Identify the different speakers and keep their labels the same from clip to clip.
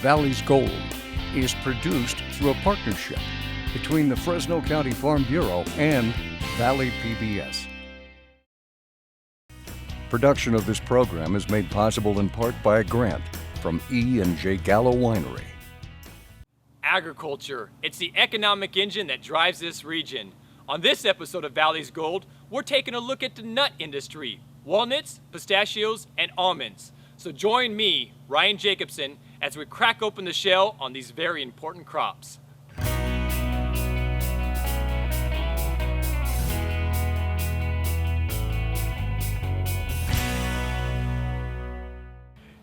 Speaker 1: Valley's Gold is produced through a partnership between the Fresno County Farm Bureau and Valley PBS. Production of this program is made possible in part by a grant from E&J Gallo Winery.
Speaker 2: Agriculture, it's the economic engine that drives this region. On this episode of Valley's Gold, we're taking a look at the nut industry, walnuts, pistachios, and almonds. So join me, Ryan Jacobsen, as we crack open the shell on these very important crops.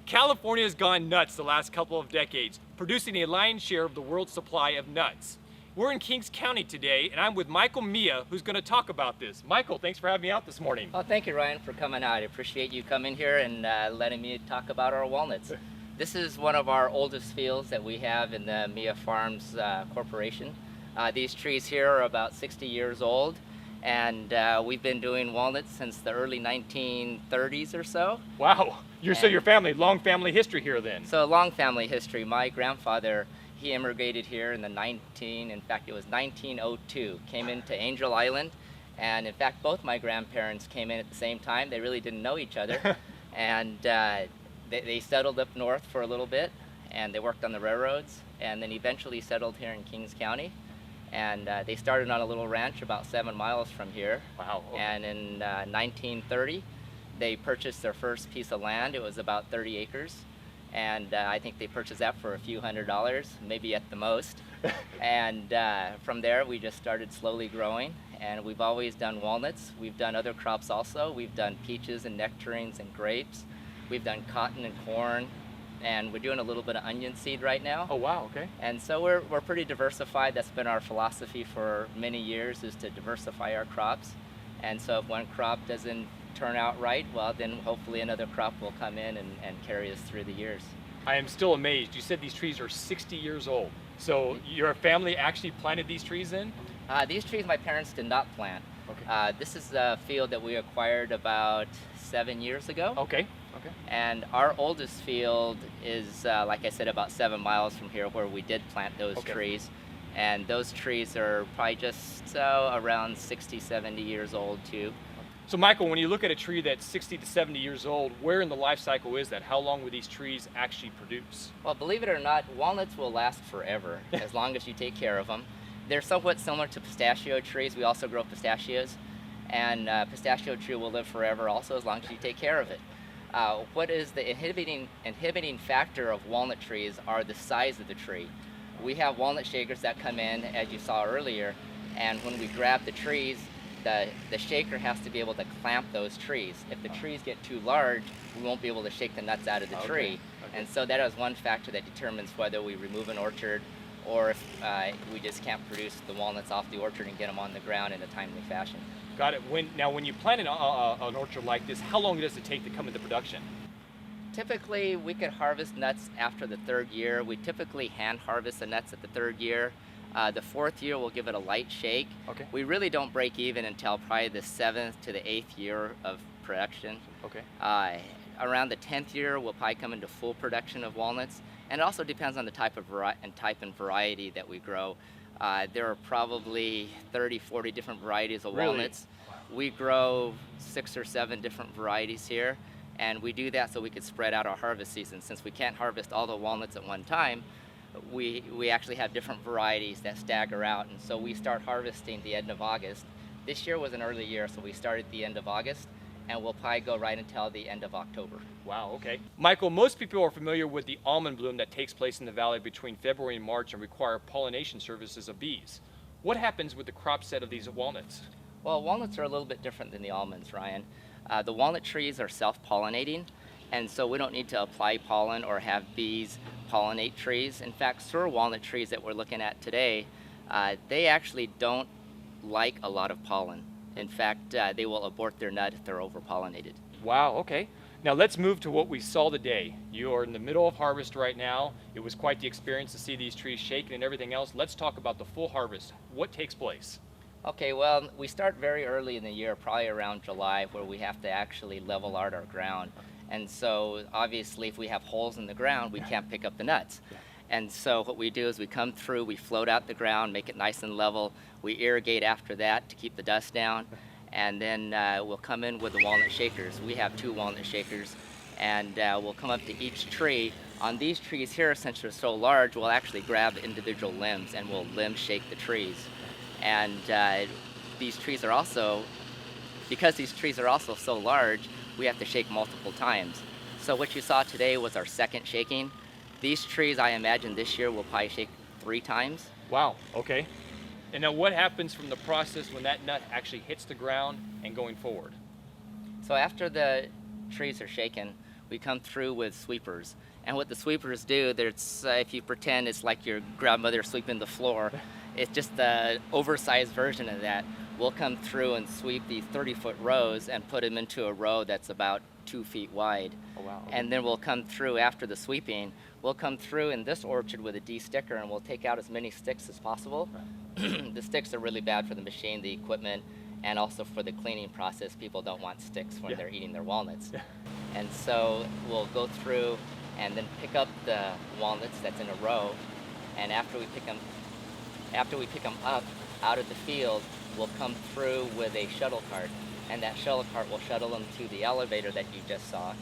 Speaker 2: California has gone nuts the last couple of decades, producing a lion's share of the world's supply of nuts. We're in Kings County today, and I'm with Michael Mia, who's going to talk about this. Michael, thanks for having me out this morning.
Speaker 3: Well, thank you, Ryan, for coming out. I appreciate you coming here and letting me talk about our walnuts. This is one of our oldest fields that we have in the Mia Farms Corporation. These trees here are about 60 years old, and we've been doing walnuts since the early 1930s or so.
Speaker 2: Wow, so your family, long family history here then.
Speaker 3: So long family history. My grandfather, he immigrated here in the 1902, came into Angel Island, and in fact both my grandparents came in at the same time. They really didn't know each other, and they settled up north for a little bit, and they worked on the railroads, and then eventually settled here in Kings County. And they started on a little ranch about 7 miles from here.
Speaker 2: Wow. Okay.
Speaker 3: And in 1930, they purchased their first piece of land. It was about 30 acres. And I think they purchased that for a few $100s, maybe at the most. And from there, we just started slowly growing. And we've always done walnuts. We've done other crops also. We've done peaches and nectarines and grapes. We've done cotton and corn. And we're doing a little bit of onion seed right now.
Speaker 2: Oh, wow, okay.
Speaker 3: And so we're pretty diversified. That's been our philosophy for many years, is to diversify our crops. And so if one crop doesn't turn out right, well, then hopefully another crop will come in and carry us through the years.
Speaker 2: I am still amazed. You said these trees are 60 years old. So your family actually planted these trees in?
Speaker 3: These trees my parents did not plant.
Speaker 2: Okay.
Speaker 3: This is a field that we acquired about 7 years ago.
Speaker 2: Okay. Okay.
Speaker 3: And our oldest field is, like I said, about 7 miles from here where we did plant those trees. And those trees are probably just around 60, 70 years old too.
Speaker 2: So Michael, when you look at a tree that's 60 to 70 years old, where in the life cycle is that? How long will these trees actually produce?
Speaker 3: Well, believe it or not, walnuts will last forever as long as you take care of them. They're somewhat similar to pistachio trees. We also grow pistachios. And pistachio tree will live forever also as long as you take care of it. What is the inhibiting factor of walnut trees are the size of the tree. We have walnut shakers that come in, as you saw earlier, and when we grab the trees, the shaker has to be able to clamp those trees. If the trees get too large, we won't be able to shake the nuts out of the tree. Okay. And so that is one factor that determines whether we remove an orchard or if we just can't produce the walnuts off the orchard and get them on the ground in a timely fashion. Got it.
Speaker 2: When you plant an orchard like this, how long does it take to come into production?
Speaker 3: Typically, we could harvest nuts after the 3rd year. We typically hand harvest the nuts at the 3rd year. The 4th year, we'll give it a light shake.
Speaker 2: Okay.
Speaker 3: We really don't break even until probably the 7th to the 8th year of production.
Speaker 2: Okay.
Speaker 3: Around the 10th year, we'll probably come into full production of walnuts. And it also depends on the type and variety that we grow. There are probably 30, 40 different varieties of walnuts. We grow 6 or 7 different varieties here, and we do that so we could spread out our harvest season. Since we can't harvest all the walnuts at one time, we actually have different varieties that stagger out, and so we start harvesting the end of August. This year was an early year, so we started the end of August, and we'll probably go right until the end of October.
Speaker 2: Wow, okay. Michael, most people are familiar with the almond bloom that takes place in the valley between February and March and require pollination services of bees. What happens with the crop set of these walnuts?
Speaker 3: Well, walnuts are a little bit different than the almonds, Ryan. The walnut trees are self-pollinating, and so we don't need to apply pollen or have bees pollinate trees. In fact, Sir walnut trees that we're looking at today, they actually don't like a lot of pollen. In fact, they will abort their nut if they're over-pollinated.
Speaker 2: Wow, okay. Now let's move to what we saw today. You are in the middle of harvest right now. It was quite the experience to see these trees shaking and everything else. Let's talk about the full harvest. What takes place?
Speaker 3: Okay, well, we start very early in the year, probably around July, where we have to actually level out our ground. And so obviously if we have holes in the ground, we can't pick up the nuts. And so what we do is we come through, we float out the ground, make it nice and level. We irrigate after that to keep the dust down. And then we'll come in with the walnut shakers. We have 2 walnut shakers, and we'll come up to each tree. On these trees here, since they're so large, we'll actually grab the individual limbs and we'll limb shake the trees. And these trees are also, because these trees are also so large, we have to shake multiple times. So what you saw today was our second shaking. These trees, I imagine this year, will probably shake 3 times.
Speaker 2: Wow, okay. And now what happens from the process when that nut actually hits the ground and going forward?
Speaker 3: So after the trees are shaken, we come through with sweepers. And what the sweepers do, there's, if you pretend it's like your grandmother sweeping the floor, it's just the oversized version of that. We'll come through and sweep these 30-foot rows and put them into a row that's about 2 feet wide.
Speaker 2: Oh, wow.
Speaker 3: And then we'll come through after the sweeping. We'll come through in this orchard with a de-sticker, and we'll take out as many sticks as possible. The sticks are really bad for the machine, the equipment, and also for the cleaning process. People don't want sticks when they're eating their walnuts. And so we'll go through and then pick up the walnuts that's in a row. And after we pick them up out of the field, we'll come through with a shuttle cart. And that shuttle cart will shuttle them to the elevator that you just saw.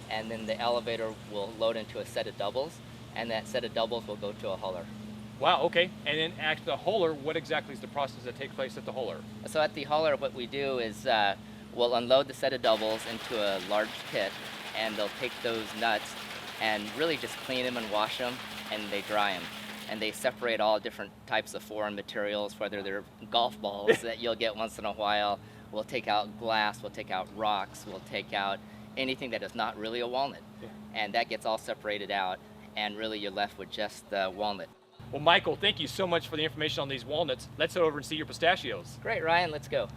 Speaker 3: And then the elevator will load into a set of doubles, and that set of doubles will go to a huller.
Speaker 2: Wow, okay. And then at the huller, what exactly is the process that takes place at the huller?
Speaker 3: So at the huller, what we do is we'll unload the set of doubles into a large pit, and they'll take those nuts and really just clean them and wash them, and they dry them. And they separate all different types of foreign materials, whether they're golf balls that you'll get once in a while. We'll take out glass, we'll take out rocks, we'll take out anything that is not really a walnut. And that gets all separated out, and really you're left with just the walnut.
Speaker 2: Well, Michael, thank you so much for the information on these walnuts. Let's head over and see your pistachios.
Speaker 3: Great, Ryan, let's go.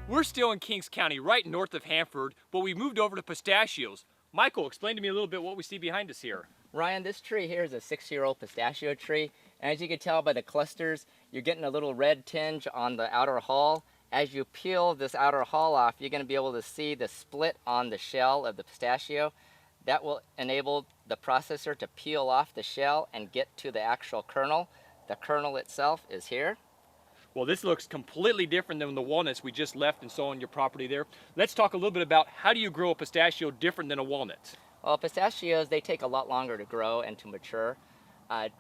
Speaker 2: We're still in Kings County, right north of Hanford, but we moved over to pistachios. Michael, explain to me a little bit what we see behind us here.
Speaker 3: Ryan, this tree here is a 6-year-old pistachio tree. And as you can tell by the clusters, you're getting a little red tinge on the outer hull. As you peel this outer hull off, you're going to be able to see the split on the shell of the pistachio. That will enable the processor to peel off the shell and get to the actual kernel. The kernel itself is here.
Speaker 2: Well, this looks completely different than the walnuts we just left and saw on your property there. Let's talk a little bit about how do you grow a pistachio different than a walnut?
Speaker 3: Well, pistachios, they take a lot longer to grow and to mature.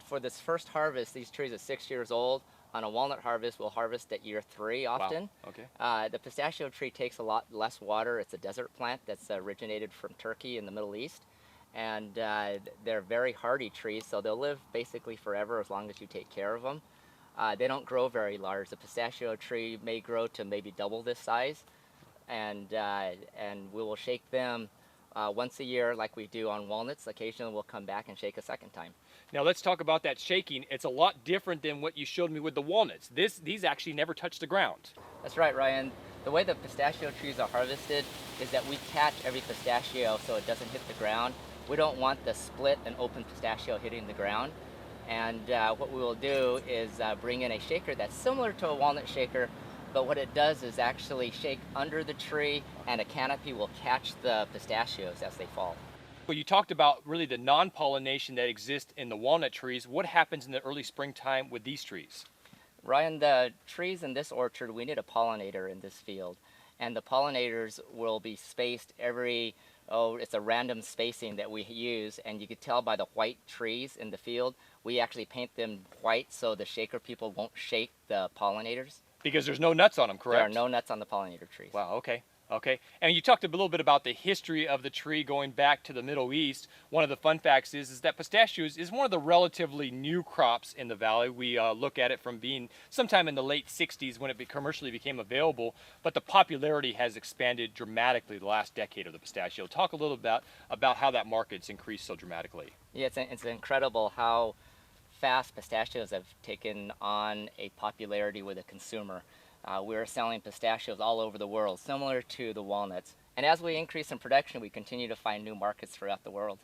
Speaker 3: For this first harvest, these trees are 6 years old. On a walnut harvest, we'll harvest at year 3 often.
Speaker 2: Wow. Okay.
Speaker 3: The pistachio tree takes a lot less water. It's a desert plant that's originated from Turkey in the Middle East. And they're very hardy trees, so they'll live basically forever as long as you take care of them. They don't grow very large. The pistachio tree may grow to maybe double this size, and we will shake them once a year like we do on walnuts. Occasionally we'll come back and shake a second time.
Speaker 2: Now let's talk about that shaking. It's a lot different than what you showed me with the walnuts. These actually never touch the ground.
Speaker 3: That's right, Ryan. The way the pistachio trees are harvested is that we catch every pistachio so it doesn't hit the ground. We don't want the split and open pistachio hitting the ground. And what we will do is bring in a shaker that's similar to a walnut shaker, but what it does is actually shake under the tree, and a canopy will catch the pistachios as they fall.
Speaker 2: Well, you talked about really the non-pollination that exists in the walnut trees. What happens in the early springtime with these trees?
Speaker 3: Ryan, the trees in this orchard, we need a pollinator in this field. And the pollinators will be spaced every, it's a random spacing that we use, and you could tell by the white trees in the field. We actually paint them white so the shaker people won't shake the pollinators.
Speaker 2: Because there's no nuts on them, correct?
Speaker 3: There are no nuts on the pollinator trees.
Speaker 2: Wow, okay. Okay, and you talked a little bit about the history of the tree going back to the Middle East. One of the fun facts is that pistachios is one of the relatively new crops in the valley. We look at it from being sometime in the late 60s when it commercially became available, but the popularity has expanded dramatically the last decade of the pistachio. Talk a little about how that market's increased so dramatically.
Speaker 3: Yeah, it's incredible how fast pistachios have taken on a popularity with a consumer. We're selling pistachios all over the world, similar to the walnuts. And as we increase in production, we continue to find new markets throughout the world.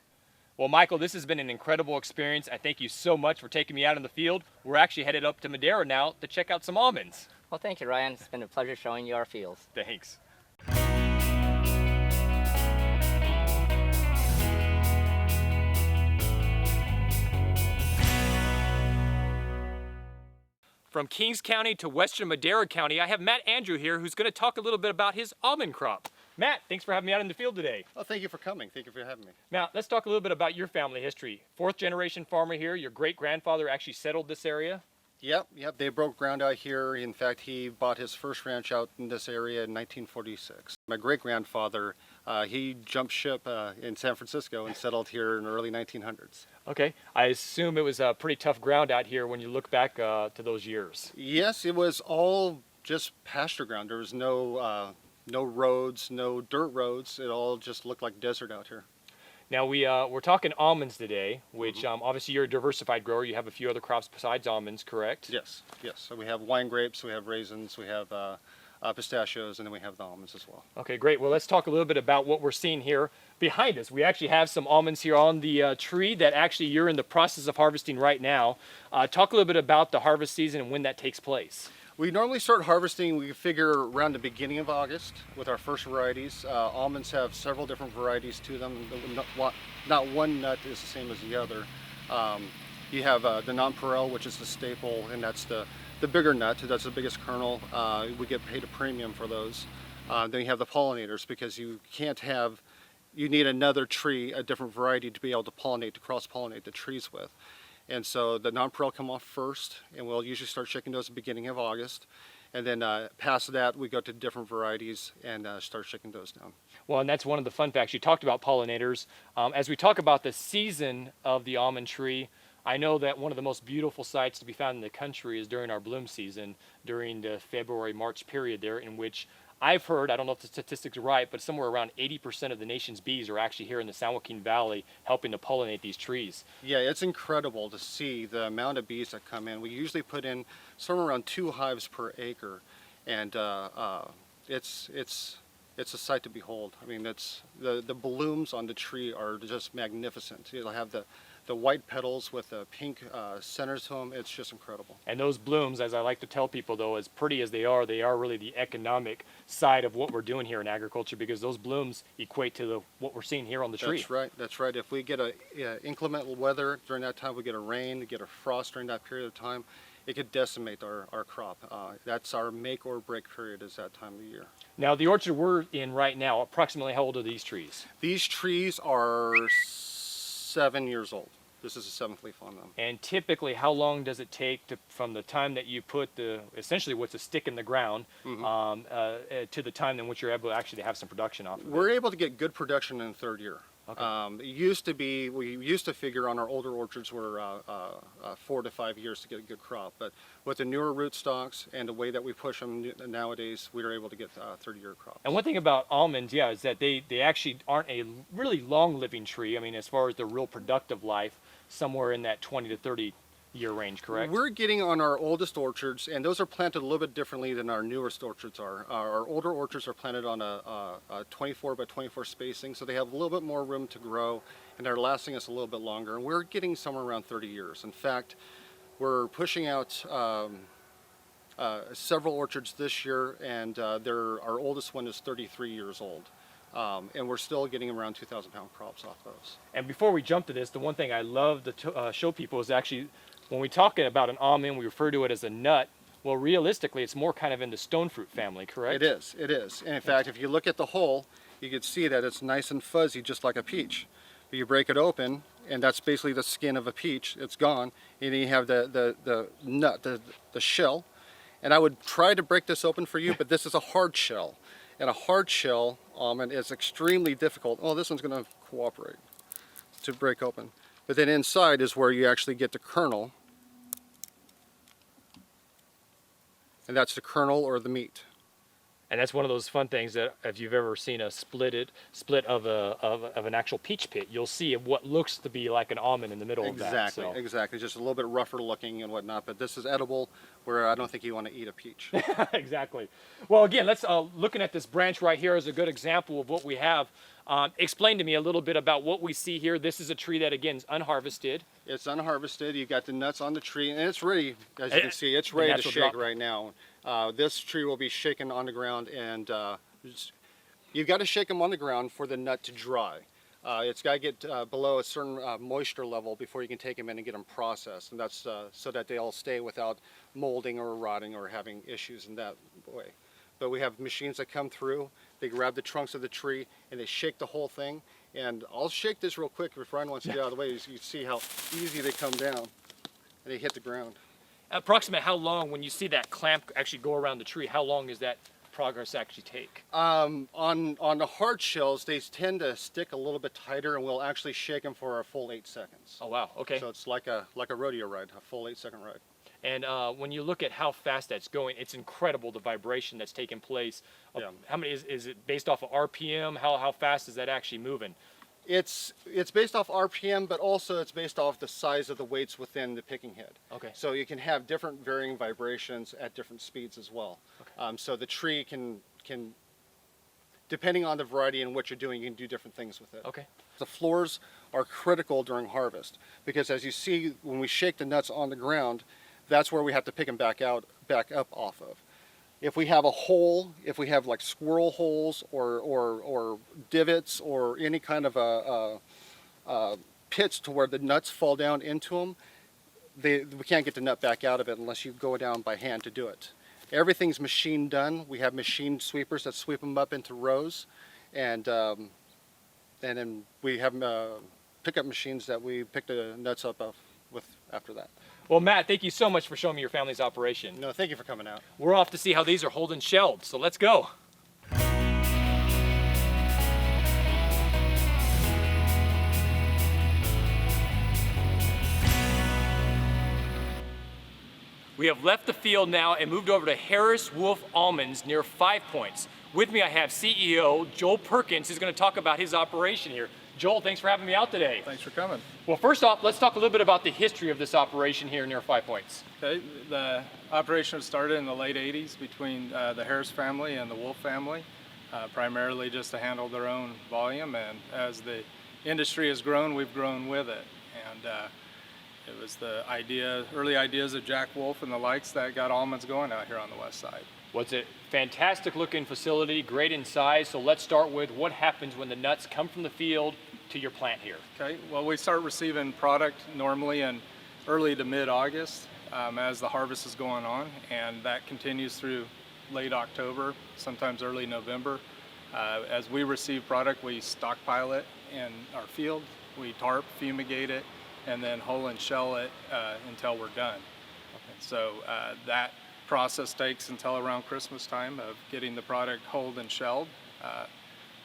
Speaker 2: Well, Michael, this has been an incredible experience. I thank you so much for taking me out in the field. We're actually headed up to Madera now to check out some almonds.
Speaker 3: Well, thank you, Ryan. It's been a pleasure showing you our fields.
Speaker 2: Thanks. From Kings County to Western Madera County, I have Matt Andrew here who's going to talk a little bit about his almond crop. Matt, thanks for having me out in the field today.
Speaker 4: Oh, thank you for coming. Thank you for having me.
Speaker 2: Now, let's talk a little bit about your family history. Fourth generation farmer here. Your great-grandfather actually settled this area.
Speaker 4: Yep. They broke ground out here. In fact, he bought his first ranch out in this area in 1946. My great-grandfather, he jumped ship in San Francisco and settled here in the early 1900s.
Speaker 2: Okay, I assume it was pretty tough ground out here when you look back to those years.
Speaker 4: Yes, it was all just pasture ground. There was no roads, no dirt roads. It all just looked like desert out here.
Speaker 2: Now we're talking almonds today, which obviously you're a diversified grower. You have a few other crops besides almonds, correct?
Speaker 4: Yes. So we have wine grapes, we have raisins, we have pistachios, and then we have the almonds as well.
Speaker 2: Okay, great. Well, let's talk a little bit about what we're seeing here behind us. We actually have some almonds here on the tree that actually you're in the process of harvesting right now. Talk a little bit about the harvest season and when that takes place.
Speaker 4: We normally start harvesting, we figure, around the beginning of August with our first varieties. Almonds have several different varieties to them. Not one nut is the same as the other. You have the nonpareil, which is the staple, and that's the bigger nut. That's the biggest kernel. We get paid a premium for those. Then you have the pollinators, because you need another tree, a different variety, to be able to pollinate, to cross-pollinate the trees with. And so the nonpareil come off first, and we'll usually start checking those at the beginning of August. And then past that, we go to different varieties and start checking those down.
Speaker 2: Well, and that's one of the fun facts. You talked about pollinators. As we talk about the season of the almond tree, I know that one of the most beautiful sights to be found in the country is during our bloom season, during the February-March period there, in which I've heard, I don't know if the statistics are right, but somewhere around 80% of the nation's bees are actually here in the San Joaquin Valley helping to pollinate these trees.
Speaker 4: Yeah, it's incredible to see the amount of bees that come in. We usually put in somewhere around 2 hives per acre, and it's a sight to behold. I mean, the blooms on the tree are just magnificent. It'll have the white petals with the pink centers to them. It's just incredible.
Speaker 2: And those blooms, as I like to tell people though, as pretty as they are really the economic side of what we're doing here in agriculture, because those blooms equate to what we're seeing here on the tree.
Speaker 4: That's right. If we get inclement weather during that time, we get a rain, get a frost during that period of time, it could decimate our crop. That's our make or break period, is that time of year.
Speaker 2: Now the orchard we're in right now, approximately how old are these trees?
Speaker 4: These trees are 7 years old. This is the 7th leaf on them.
Speaker 2: And typically, how long does it take from the time that you put essentially what's a stick in the ground to the time in which you're able to actually have some production off of it?
Speaker 4: We're able to get good production in the 3rd year.
Speaker 2: Okay.
Speaker 4: We used to figure on our older orchards were 4 to 5 years to get a good crop, but with the newer rootstocks and the way that we push them nowadays, we are able to get 30-year crops.
Speaker 2: And one thing about almonds, is that they actually aren't a really long-living tree. I mean, as far as the real productive life, somewhere in that 20 to 30 year range, correct?
Speaker 4: We're getting on our oldest orchards, and those are planted a little bit differently than our newest orchards are. Our older orchards are planted on a 24 by 24 spacing, so they have a little bit more room to grow, and they're lasting us a little bit longer. And we're getting somewhere around 30 years. In fact, we're pushing out several orchards this year, and our oldest one is 33 years old. And we're still getting around 2,000-pound crops off those.
Speaker 2: And before we jump to this, the one thing I love to show people is actually, when we talk about an almond, we refer to it as a nut. Well, realistically, it's more kind of in the stone fruit family, correct?
Speaker 4: It is. And in fact, if you look at the hull, you can see that it's nice and fuzzy, just like a peach. But you break it open, and that's basically the skin of a peach. It's gone. And then you have the nut, the shell. And I would try to break this open for you, but this is a hard shell. And a hard shell almond is extremely difficult. Oh, this one's going to cooperate to break open. But then inside is where you actually get the kernel. And that's the kernel or the meat.
Speaker 2: And that's one of those fun things that if you've ever seen a split of an actual peach pit, you'll see what looks to be like an almond in the middle of that.
Speaker 4: Exactly. Just a little bit rougher looking and whatnot, but this is edible, where I don't think you want to eat a peach.
Speaker 2: Exactly. Well, again, let's looking at this branch right here is a good example of what we have. Explain to me a little bit about what we see here. This is a tree that, again, is unharvested.
Speaker 4: It's unharvested. You got the nuts on the tree, and it's ready, as you can see, it's ready to shake right now. This tree will be shaken on the ground, and you've got to shake them on the ground for the nut to dry. It's got to get below a certain moisture level before you can take them in and get them processed, and that's so that they all stay without molding or rotting or having issues in that way. But we have machines that come through, they grab the trunks of the tree and they shake the whole thing. And I'll shake this real quick if Ryan wants to get out of the way. You can see how easy they come down and they hit the ground.
Speaker 2: Approximately how long, when you see that clamp actually go around the tree, how long does that progress actually take?
Speaker 4: On the hard shells, they tend to stick a little bit tighter, and we'll actually shake them for a full 8 seconds.
Speaker 2: Oh wow, okay.
Speaker 4: So it's like a rodeo ride, a full 8-second ride.
Speaker 2: And when you look at how fast that's going, it's incredible the vibration that's taking place.
Speaker 4: Yeah.
Speaker 2: How many is it based off of RPM? How fast is that actually moving?
Speaker 4: It's based off RPM, but also it's based off the size of the weights within the picking head.
Speaker 2: Okay.
Speaker 4: So you can have different varying vibrations at different speeds as well. Okay. So the tree can, depending on the variety and what you're doing, you can do different things with it.
Speaker 2: Okay.
Speaker 4: The floors are critical during harvest because, as you see, when we shake the nuts on the ground, that's where we have to pick them back up off of. If we have a hole, if we have like squirrel holes or divots or any kind of pits to where the nuts fall down into them, we can't get the nut back out of it unless you go down by hand to do it. Everything's machine done. We have machine sweepers that sweep them up into rows, and then we have pickup machines that we pick the nuts up with after that.
Speaker 2: Well, Matt, thank you so much for showing me your family's operation.
Speaker 4: No, thank you for coming out.
Speaker 2: We're off to see how these are holding shelled, so let's go. We have left the field now and moved over to Harris Wolf Almonds near 5 Points. With me I have CEO Joel Perkins, who's going to talk about his operation here. Joel, thanks for having me out today.
Speaker 5: Thanks for coming.
Speaker 2: Well, first off, let's talk a little bit about the history of this operation here near 5 Points.
Speaker 5: Okay, the operation started in the late 80s between the Harris family and the Wolf family, primarily just to handle their own volume, and as the industry has grown, we've grown with it. And it was the early ideas of Jack Wolf and the likes that got almonds going out here on the west side.
Speaker 2: Well, it's a fantastic looking facility, great in size, so let's start with what happens when the nuts come from the field to your plant here.
Speaker 5: Okay, well, we start receiving product normally in early to mid-August as the harvest is going on, and that continues through late October, sometimes early November. As we receive product, we stockpile it in our field, we tarp, fumigate it, and then hull and shell it until we're done. Okay. So that process takes until around Christmas time of getting the product hulled and shelled.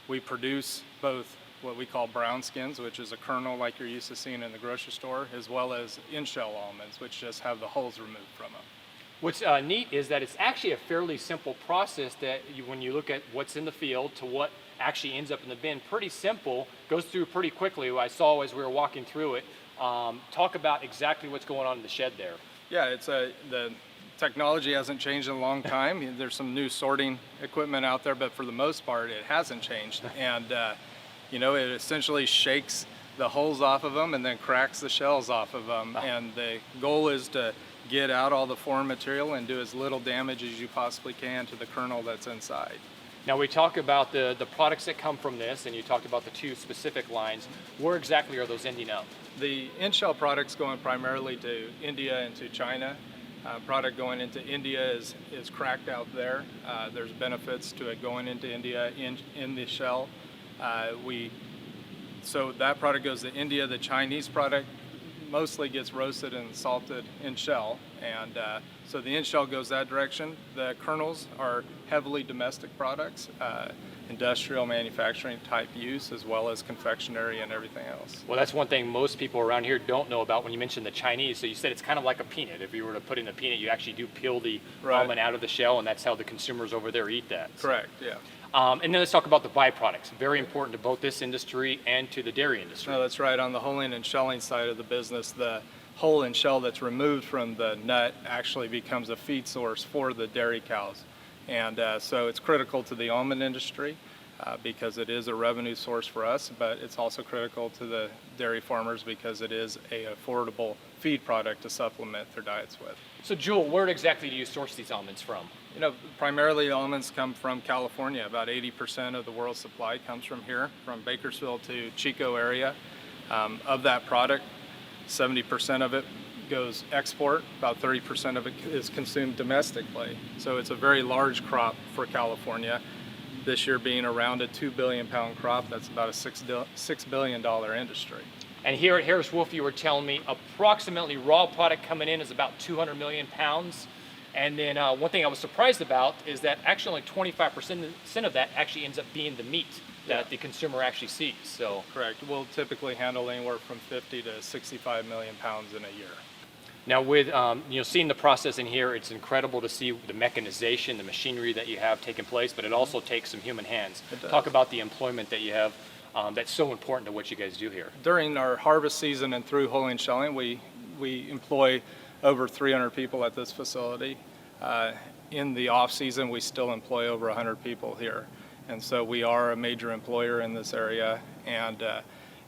Speaker 5: We produce both what we call brown skins, which is a kernel like you're used to seeing in the grocery store, as well as in-shell almonds, which just have the hulls removed from them.
Speaker 2: What's neat is that it's actually a fairly simple process that when you look at what's in the field to what actually ends up in the bin, pretty simple, goes through pretty quickly. I saw as we were walking through it. Talk about exactly what's going on in the shed there.
Speaker 5: Yeah, the technology hasn't changed in a long time. There's some new sorting equipment out there, but for the most part, it hasn't changed. And it essentially shakes the hulls off of them and then cracks the shells off of them. And the goal is to get out all the foreign material and do as little damage as you possibly can to the kernel that's inside.
Speaker 2: Now we talk about the products that come from this, and you talked about the two specific lines. Where exactly are those ending up?
Speaker 5: The in-shell product's going primarily to India and to China. Product going into India is cracked out there. There's benefits to it going into India in the shell. So that product goes to India. The Chinese product mostly gets roasted and salted in shell, and so the in-shell goes that direction. The kernels are heavily domestic products, industrial manufacturing type use, as well as confectionery and everything else.
Speaker 2: Well, that's one thing most people around here don't know about when you mentioned the Chinese. So you said it's kind of like a peanut. If you were to put in a peanut, you actually do peel the almond out of the shell, and that's how the consumers over there eat that.
Speaker 5: Correct, yeah.
Speaker 2: And then let's talk about the byproducts. Very important to both this industry and to the dairy industry.
Speaker 5: No, that's right. On the hulling and shelling side of the business, the hull and shell that's removed from the nut actually becomes a feed source for the dairy cows. And so it's critical to the almond industry. because it is a revenue source for us, but it's also critical to the dairy farmers because it is a affordable feed product to supplement their diets with.
Speaker 2: So Jewel, where exactly do you source these almonds from?
Speaker 5: You know, primarily almonds come from California. About 80% of the world's supply comes from here, from Bakersfield to Chico area. Of that product, 70% of it goes export, about 30% of it is consumed domestically. So it's a very large crop for California. This year being around a 2 billion pound crop, that's about a $6 billion industry.
Speaker 2: And here at Harris Wolf, you were telling me approximately raw product coming in is about 200 million pounds. And then one thing I was surprised about is that actually only 25% of that actually ends up being the meat that the consumer actually sees. So
Speaker 5: correct. We'll typically handle anywhere from 50 to 65 million pounds in a year.
Speaker 2: now with seeing the process in here, it's incredible to see the mechanization, the machinery that you have taking place, but it also takes some human hands. Talk about the employment that you have. That's so important to what you guys do here.
Speaker 5: During our harvest season and through hulling and shelling, we employ over 300 people at this facility. In the off season, we still employ over 100 people here. And so we are a major employer in this area, and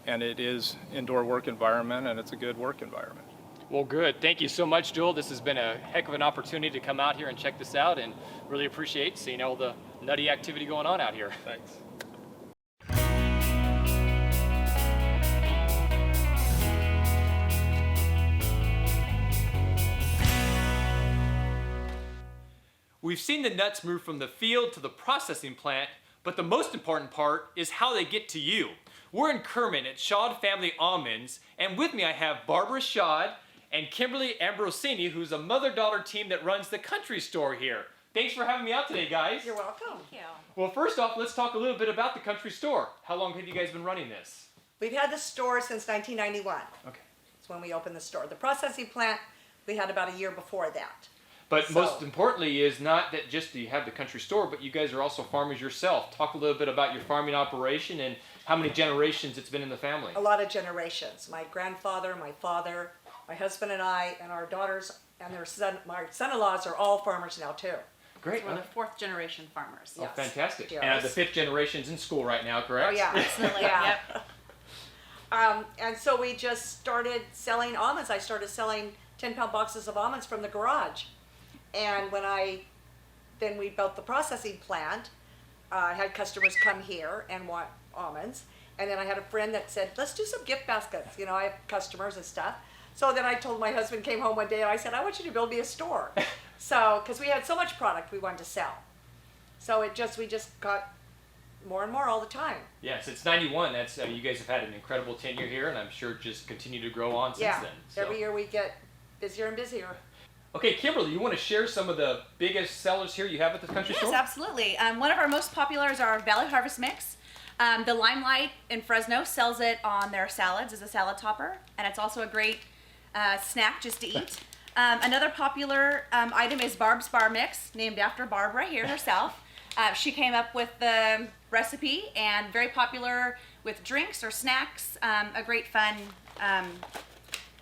Speaker 5: it is indoor work environment, and it's a good work environment.
Speaker 2: Well, good. Thank you so much, Joel. This has been a heck of an opportunity to come out here and check this out, and really appreciate seeing all the nutty activity going on out here.
Speaker 5: Thanks.
Speaker 2: We've seen the nuts move from the field to the processing plant, but the most important part is how they get to you. We're in Kerman at Shad Family Almonds, and with me I have Barbara Shad and Kimberly Ambrosini, who's a mother-daughter team that runs the country store here. Thanks for having me out today, guys.
Speaker 6: You're welcome.
Speaker 7: Thank you.
Speaker 2: Well, first off, let's talk a little bit about the country store. How long have you guys been running this?
Speaker 6: We've had the store since 1991.
Speaker 2: Okay.
Speaker 6: That's when we opened the store. The processing plant, we had about a year before that.
Speaker 2: But
Speaker 6: So-
Speaker 2: most importantly is not that just you have the country store, but you guys are also farmers yourself. Talk a little bit about your farming operation and how many generations it's been in the family.
Speaker 6: A lot of generations. My grandfather, my father, my husband and I, and our daughters and their son, my son-in-laws are all farmers now too.
Speaker 2: Great.
Speaker 7: We're the fourth generation farmers.
Speaker 2: Oh,
Speaker 6: Yes.
Speaker 2: fantastic.
Speaker 6: Yes.
Speaker 2: And the fifth generation's in school right now, correct?
Speaker 6: Oh yeah.
Speaker 7: Absolutely.
Speaker 6: Yeah.
Speaker 7: Yep.
Speaker 6: And so we just started selling almonds. I started selling 10-pound boxes of almonds from the garage. And then we built the processing plant. I had customers come here and want almonds. And then I had a friend that said, let's do some gift baskets. You know, I have customers and stuff. So then I told my husband, came home one day and I said, I want you to build me a store. So, because we had so much product we wanted to sell. So we just got more and more all the time.
Speaker 2: Yeah, since 91, that's you guys have had an incredible tenure here, and I'm sure just continue to grow on since
Speaker 6: Yeah,
Speaker 2: then. So.
Speaker 6: every year we get busier and busier.
Speaker 2: Okay, Kimberly, you want to share some of the biggest sellers here you have at the country
Speaker 7: Yes,
Speaker 2: store?
Speaker 7: absolutely. One of our most popular is our Valley Harvest Mix. The Limelight in Fresno sells it on their salads as a salad topper, and it's also a great snack just to eat. Another popular item is Barb's Bar Mix, named after Barb right here herself. She came up with the recipe and very popular with drinks or snacks, a great fun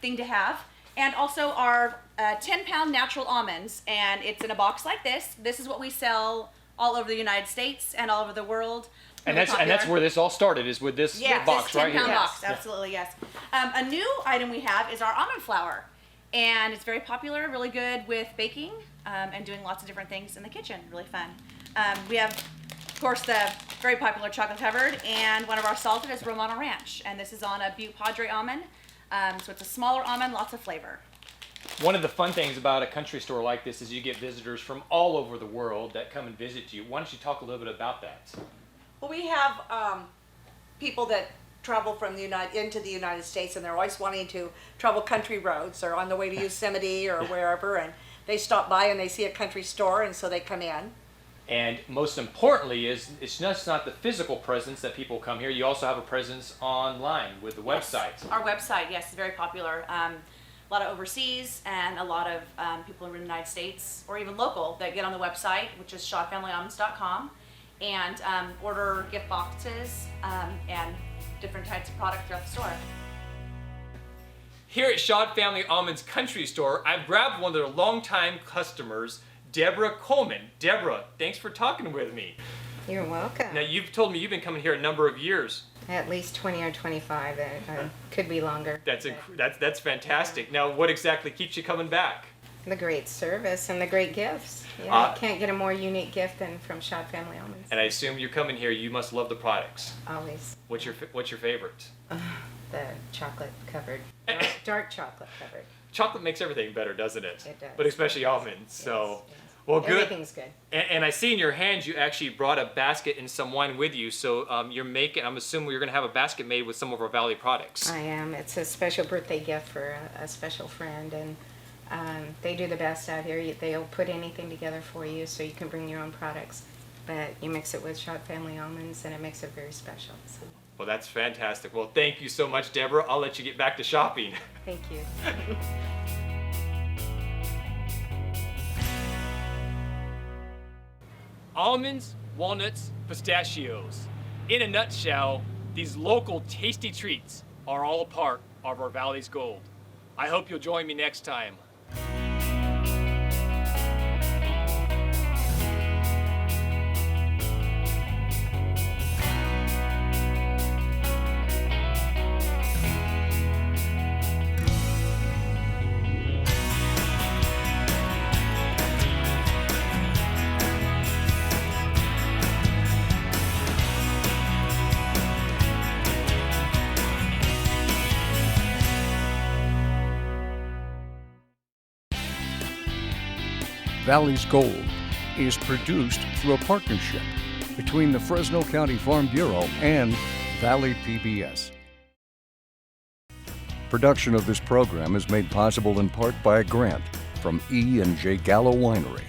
Speaker 7: thing to have. And also our 10-pound natural almonds, and it's in a box like this. This is what we sell all over the United States and all over the world.
Speaker 2: And
Speaker 7: Really
Speaker 2: that's
Speaker 7: popular.
Speaker 2: where this all started, is with this box
Speaker 7: this
Speaker 2: right here.
Speaker 7: 10-pound
Speaker 6: Yes.
Speaker 7: box, absolutely, yes. A new item we have is our almond flour, and it's very popular, really good with baking and doing lots of different things in the kitchen, really fun. We have, of course, the very popular chocolate covered, and one of our salted is Romano Ranch, and this is on a Butte Padre almond, so it's a smaller almond, lots of flavor.
Speaker 2: One of the fun things about a country store like this is you get visitors from all over the world that come and visit you. Why don't you talk a little bit about that?
Speaker 6: Well, we have people that travel from into the United States, and they're always wanting to travel country roads or on the way to Yosemite or wherever, and they stop by and they see a country store, and so they come in.
Speaker 2: And most importantly is it's just not the physical presence that people come here. You also have a presence online with the website.
Speaker 7: Our website, yes, is very popular. A lot of overseas and a lot of people in the United States or even local that get on the website, which is shadfamilyalmonds.com, and order gift boxes and different types of product throughout the store.
Speaker 2: Here at Shad Family Almonds Country Store, I've grabbed one of their longtime customers, Deborah Coleman. Deborah, thanks for talking with me.
Speaker 8: You're welcome.
Speaker 2: Now, you've told me you've been coming here a number of years.
Speaker 8: At least 20 or 25. Could be longer.
Speaker 2: That's fantastic. Now, what exactly keeps you coming back?
Speaker 8: The great service and the great gifts. Yeah, can't get a more unique gift than from Schott Family Almonds.
Speaker 2: And I assume you're coming here, you must love the products.
Speaker 8: Always.
Speaker 2: What's your favorite?
Speaker 8: The chocolate covered, dark chocolate covered.
Speaker 2: Chocolate makes everything better, doesn't it?
Speaker 8: It does.
Speaker 2: But especially almonds. So,
Speaker 8: Yes.
Speaker 2: well, good.
Speaker 8: Everything's good.
Speaker 2: And I see in your hands you actually brought a basket and some wine with you. So you're making. I'm assuming you're going to have a basket made with some of our Valley products.
Speaker 8: I am. It's a special birthday gift for a special friend, and they do the best out here. They'll put anything together for you, so you can bring your own products. But you mix it with Schott Family Almonds, and it makes it very special. So.
Speaker 2: Well, that's fantastic. Well, thank you so much, Deborah. I'll let you get back to shopping.
Speaker 8: Thank you.
Speaker 2: Almonds, walnuts, pistachios. In a nutshell, these local tasty treats are all a part of our Valley's Gold. I hope you'll join me next time.
Speaker 1: Valley's Gold is produced through a partnership between the Fresno County Farm Bureau and Valley PBS. Production of this program is made possible in part by a grant from E and J Gallo Winery.